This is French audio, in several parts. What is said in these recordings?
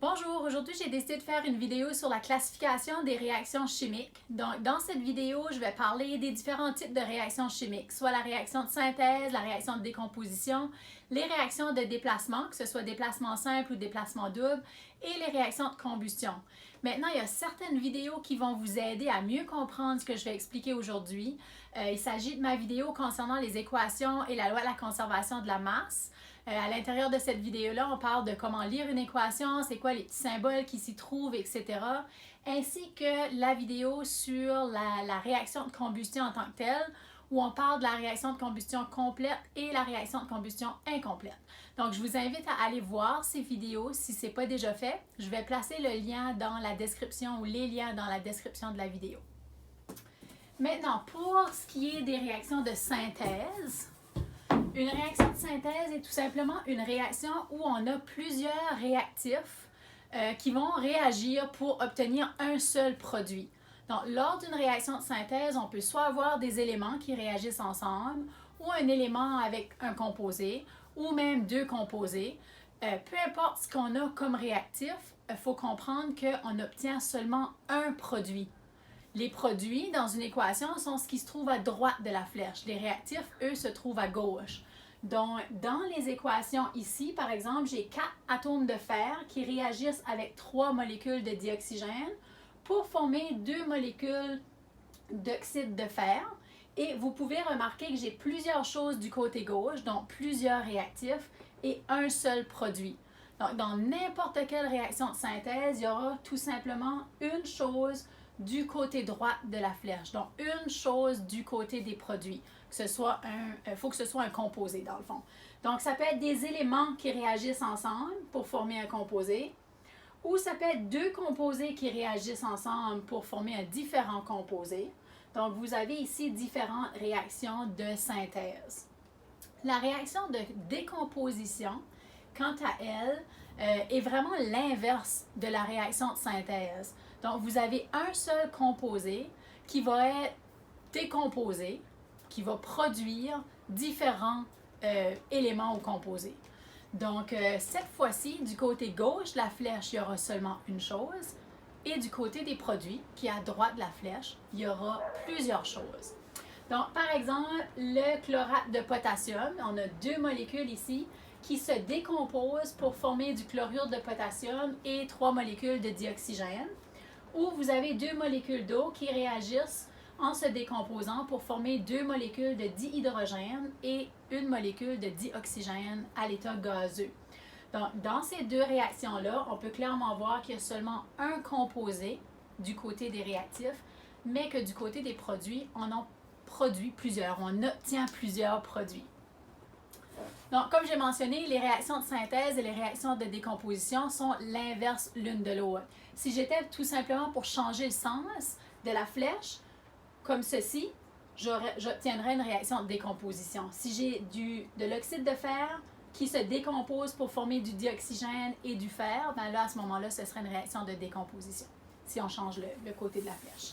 Bonjour, aujourd'hui j'ai décidé de faire une vidéo sur la classification des réactions chimiques. Donc, dans cette vidéo, je vais parler des différents types de réactions chimiques, soit la réaction de synthèse, la réaction de décomposition, les réactions de déplacement, que ce soit déplacement simple ou déplacement double, et les réactions de combustion. Maintenant, il y a certaines vidéos qui vont vous aider à mieux comprendre ce que je vais expliquer aujourd'hui. Il s'agit de ma vidéo concernant les équations et la loi de la conservation de la masse. À l'intérieur de cette vidéo-là, on parle de comment lire une équation, c'est quoi les petits symboles qui s'y trouvent, etc. Ainsi que la vidéo sur la réaction de combustion en tant que telle, où on parle de la réaction de combustion complète et la réaction de combustion incomplète. Donc, je vous invite à aller voir ces vidéos si ce n'est pas déjà fait. Je vais placer le lien dans la description ou les liens dans la description de la vidéo. Maintenant, pour ce qui est des réactions de synthèse, une réaction de synthèse est tout simplement une réaction où on a plusieurs réactifs qui vont réagir pour obtenir un seul produit. Donc, lors d'une réaction de synthèse, on peut soit avoir des éléments qui réagissent ensemble, ou un élément avec un composé, ou même deux composés. Peu importe ce qu'on a comme réactif, il faut comprendre qu'on obtient seulement un produit. Les produits dans une équation sont ce qui se trouve à droite de la flèche. Les réactifs, eux, se trouvent à gauche. Donc, dans les équations ici, par exemple, j'ai 4 atomes de fer qui réagissent avec 3 molécules de dioxygène pour former 2 molécules d'oxyde de fer. Et vous pouvez remarquer que j'ai plusieurs choses du côté gauche, donc plusieurs réactifs et un seul produit. Donc, dans n'importe quelle réaction de synthèse, il y aura tout simplement une chose du côté droit de la flèche. Donc, une chose du côté des produits. Il faut que ce soit un composé, dans le fond. Donc, ça peut être des éléments qui réagissent ensemble pour former un composé, ou ça peut être deux composés qui réagissent ensemble pour former un différent composé. Donc, vous avez ici différentes réactions de synthèse. La réaction de décomposition, quant à elle, est vraiment l'inverse de la réaction de synthèse. Donc, vous avez un seul composé qui va être décomposé, qui va produire différents éléments ou composés. Donc, cette fois-ci, du côté gauche de la flèche, il y aura seulement une chose. Et du côté des produits, qui est à droite de la flèche, il y aura plusieurs choses. Donc, par exemple, le chlorate de potassium, on a deux molécules ici qui se décomposent pour former du chlorure de potassium et 3 molécules de dioxygène. Ou vous avez 2 molécules d'eau qui réagissent en se décomposant pour former 2 molécules de dihydrogène et une molécule de dioxygène à l'état gazeux. Donc, dans ces deux réactions-là, on peut clairement voir qu'il y a seulement un composé du côté des réactifs, mais que du côté des produits, on en produit plusieurs, on obtient plusieurs produits. Donc, comme j'ai mentionné, les réactions de synthèse et les réactions de décomposition sont l'inverse l'une de l'autre. Si j'étais tout simplement pour changer le sens de la flèche, comme ceci, j'obtiendrais une réaction de décomposition. Si j'ai de l'oxyde de fer qui se décompose pour former du dioxygène et du fer, bien là, à ce moment-là, ce serait une réaction de décomposition, si on change le côté de la flèche.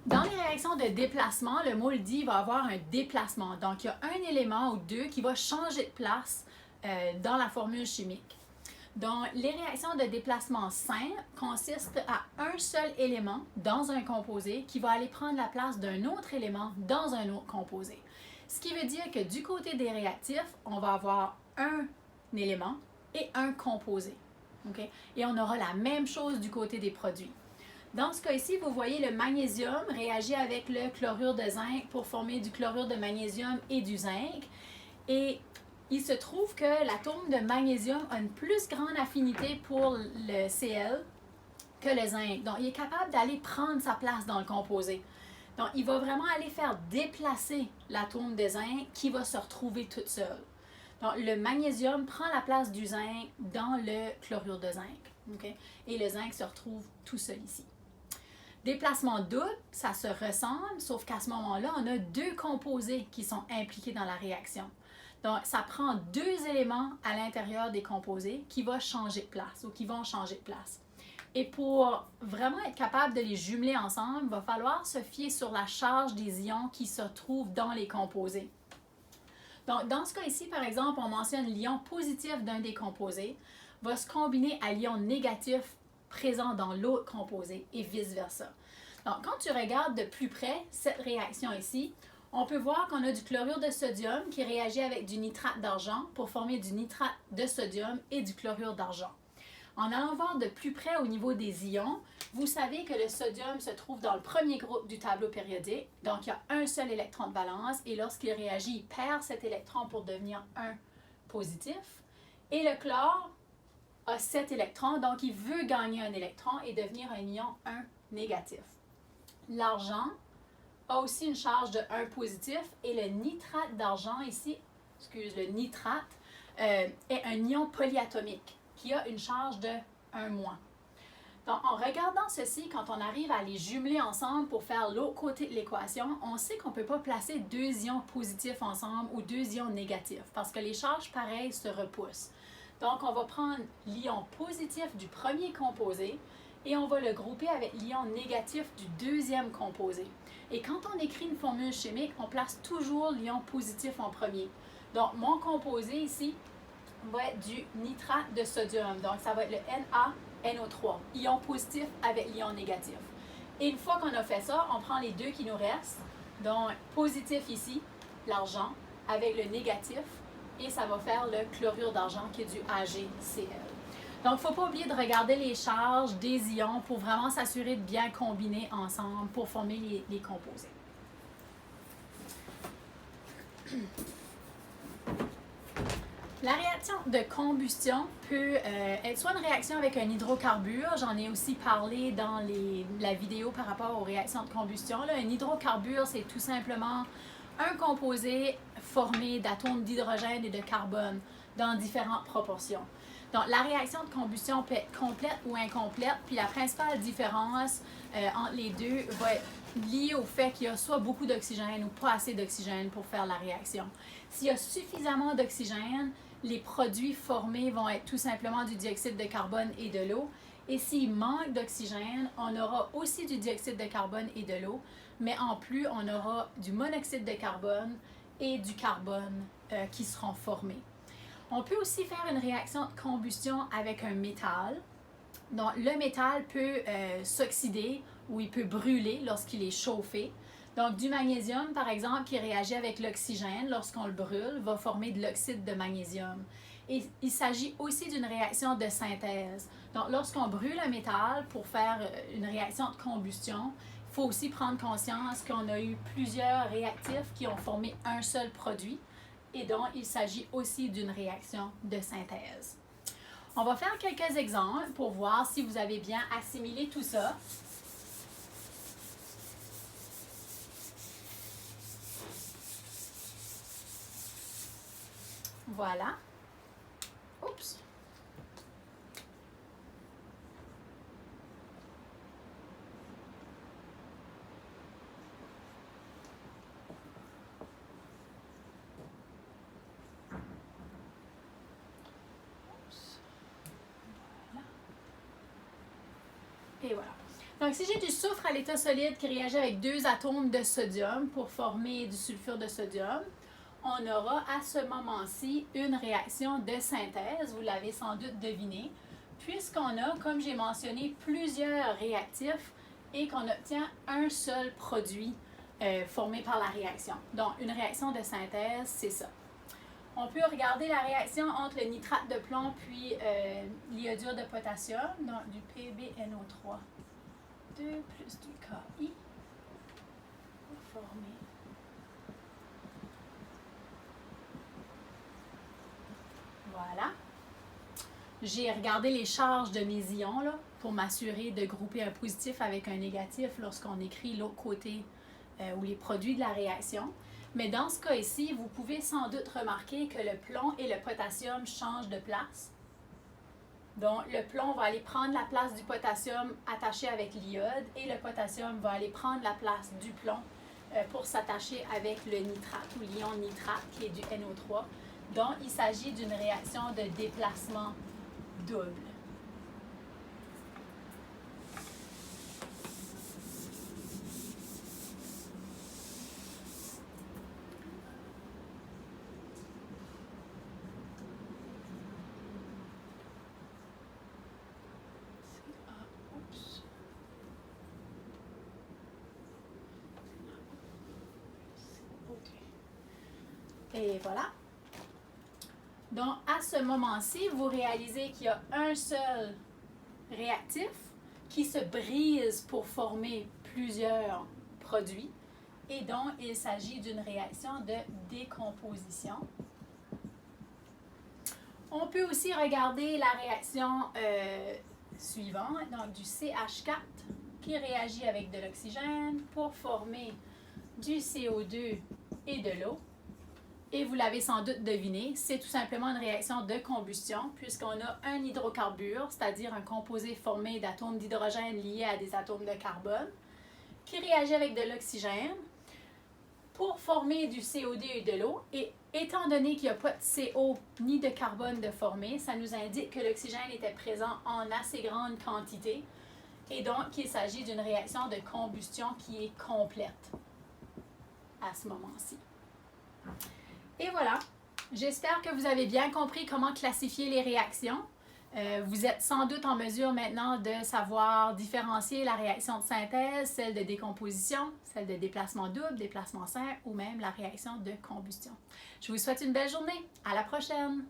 Dans les réactions de déplacement, le mot le dit, il va y avoir un déplacement. Donc, il y a un élément ou deux qui va changer de place dans la formule chimique. Donc, les réactions de déplacement simple consistent à un seul élément dans un composé qui va aller prendre la place d'un autre élément dans un autre composé. Ce qui veut dire que du côté des réactifs, on va avoir un élément et un composé. Okay? Et on aura la même chose du côté des produits. Dans ce cas-ci, vous voyez le magnésium réagit avec le chlorure de zinc pour former du chlorure de magnésium et du zinc. Et il se trouve que l'atome de magnésium a une plus grande affinité pour le Cl que le zinc. Donc, il est capable d'aller prendre sa place dans le composé. Donc, il va vraiment aller faire déplacer l'atome de zinc qui va se retrouver toute seule. Donc, le magnésium prend la place du zinc dans le chlorure de zinc. Okay? Et le zinc se retrouve tout seul ici. Déplacement double, ça se ressemble, sauf qu'à ce moment-là, on a deux composés qui sont impliqués dans la réaction. Donc, ça prend deux éléments à l'intérieur des composés qui vont changer de place ou qui vont changer de place. Et pour vraiment être capable de les jumeler ensemble, il va falloir se fier sur la charge des ions qui se trouvent dans les composés. Donc, dans ce cas ici, par exemple, on mentionne l'ion positif d'un des composés va se combiner à l'ion négatif présent dans l'autre composé et vice-versa. Donc, quand tu regardes de plus près cette réaction ici, on peut voir qu'on a du chlorure de sodium qui réagit avec du nitrate d'argent pour former du nitrate de sodium et du chlorure d'argent. En allant voir de plus près au niveau des ions, vous savez que le sodium se trouve dans le premier groupe du tableau périodique, donc il y a un seul électron de valence et lorsqu'il réagit, il perd cet électron pour devenir un positif. Et le chlore a 7 électrons, donc il veut gagner un électron et devenir un ion 1 négatif. L'argent a aussi une charge de 1 positif et le nitrate d'argent ici, le nitrate, est un ion polyatomique qui a une charge de 1-. Donc, en regardant ceci, quand on arrive à les jumeler ensemble pour faire l'autre côté de l'équation, on sait qu'on ne peut pas placer 2 ions positifs ensemble ou 2 ions négatifs parce que les charges pareilles se repoussent. Donc, on va prendre l'ion positif du premier composé et on va le grouper avec l'ion négatif du deuxième composé. Et quand on écrit une formule chimique, on place toujours l'ion positif en premier. Donc, mon composé ici va être du nitrate de sodium. Donc, ça va être le NaNO3, ion positif avec l'ion négatif. Et une fois qu'on a fait ça, on prend les deux qui nous restent. Donc, positif ici, l'argent, avec le négatif, et ça va faire le chlorure d'argent qui est du AgCl. Donc, il ne faut pas oublier de regarder les charges des ions pour vraiment s'assurer de bien combiner ensemble pour former les composés. La réaction de combustion peut être soit une réaction avec un hydrocarbure, j'en ai aussi parlé dans la vidéo par rapport aux réactions de combustion. Là, un hydrocarbure, c'est tout simplement un composé formé d'atomes d'hydrogène et de carbone dans différentes proportions. Donc, la réaction de combustion peut être complète ou incomplète, puis la principale différence entre les deux va être liée au fait qu'il y a soit beaucoup d'oxygène ou pas assez d'oxygène pour faire la réaction. S'il y a suffisamment d'oxygène, les produits formés vont être tout simplement du dioxyde de carbone et de l'eau. Et s'il manque d'oxygène, on aura aussi du dioxyde de carbone et de l'eau, mais en plus, on aura du monoxyde de carbone et du carbone qui seront formés. On peut aussi faire une réaction de combustion avec un métal. Donc, le métal peut s'oxyder ou il peut brûler lorsqu'il est chauffé. Donc, du magnésium, par exemple, qui réagit avec l'oxygène lorsqu'on le brûle, va former de l'oxyde de magnésium. Et il s'agit aussi d'une réaction de synthèse. Donc, lorsqu'on brûle un métal pour faire une réaction de combustion, il faut aussi prendre conscience qu'on a eu plusieurs réactifs qui ont formé un seul produit. Et donc, il s'agit aussi d'une réaction de synthèse. On va faire quelques exemples pour voir si vous avez bien assimilé tout ça. Voilà. Oups. Et voilà. Donc, si j'ai du soufre à l'état solide qui réagit avec 2 atomes de sodium pour former du sulfure de sodium, on aura à ce moment-ci une réaction de synthèse, vous l'avez sans doute deviné, puisqu'on a, comme j'ai mentionné, plusieurs réactifs et qu'on obtient un seul produit formé par la réaction. Donc, une réaction de synthèse, c'est ça. On peut regarder la réaction entre le nitrate de plomb puis l'iodure de potassium, donc du PbNO3 2 plus du Ki pour former. Voilà. J'ai regardé les charges de mes ions là, pour m'assurer de grouper un positif avec un négatif lorsqu'on écrit l'autre côté ou les produits de la réaction. Mais dans ce cas ici, vous pouvez sans doute remarquer que le plomb et le potassium changent de place. Donc, le plomb va aller prendre la place du potassium attaché avec l'iode et le potassium va aller prendre la place du plomb pour s'attacher avec le nitrate ou l'ion nitrate qui est du NO3. Donc, il s'agit d'une réaction de déplacement double. Et voilà. Donc, à ce moment-ci, vous réalisez qu'il y a un seul réactif qui se brise pour former plusieurs produits. Et donc, il s'agit d'une réaction de décomposition. On peut aussi regarder la réaction suivante, donc du CH4 qui réagit avec de l'oxygène pour former du CO2 et de l'eau. Et vous l'avez sans doute deviné, c'est tout simplement une réaction de combustion puisqu'on a un hydrocarbure, c'est-à-dire un composé formé d'atomes d'hydrogène liés à des atomes de carbone, qui réagit avec de l'oxygène pour former du CO2 et de l'eau. Et étant donné qu'il n'y a pas de CO ni de carbone de formé, ça nous indique que l'oxygène était présent en assez grande quantité et donc qu'il s'agit d'une réaction de combustion qui est complète à ce moment-ci. Et voilà, j'espère que vous avez bien compris comment classifier les réactions. Vous êtes sans doute en mesure maintenant de savoir différencier la réaction de synthèse, celle de décomposition, celle de déplacement double, déplacement simple ou même la réaction de combustion. Je vous souhaite une belle journée. À la prochaine!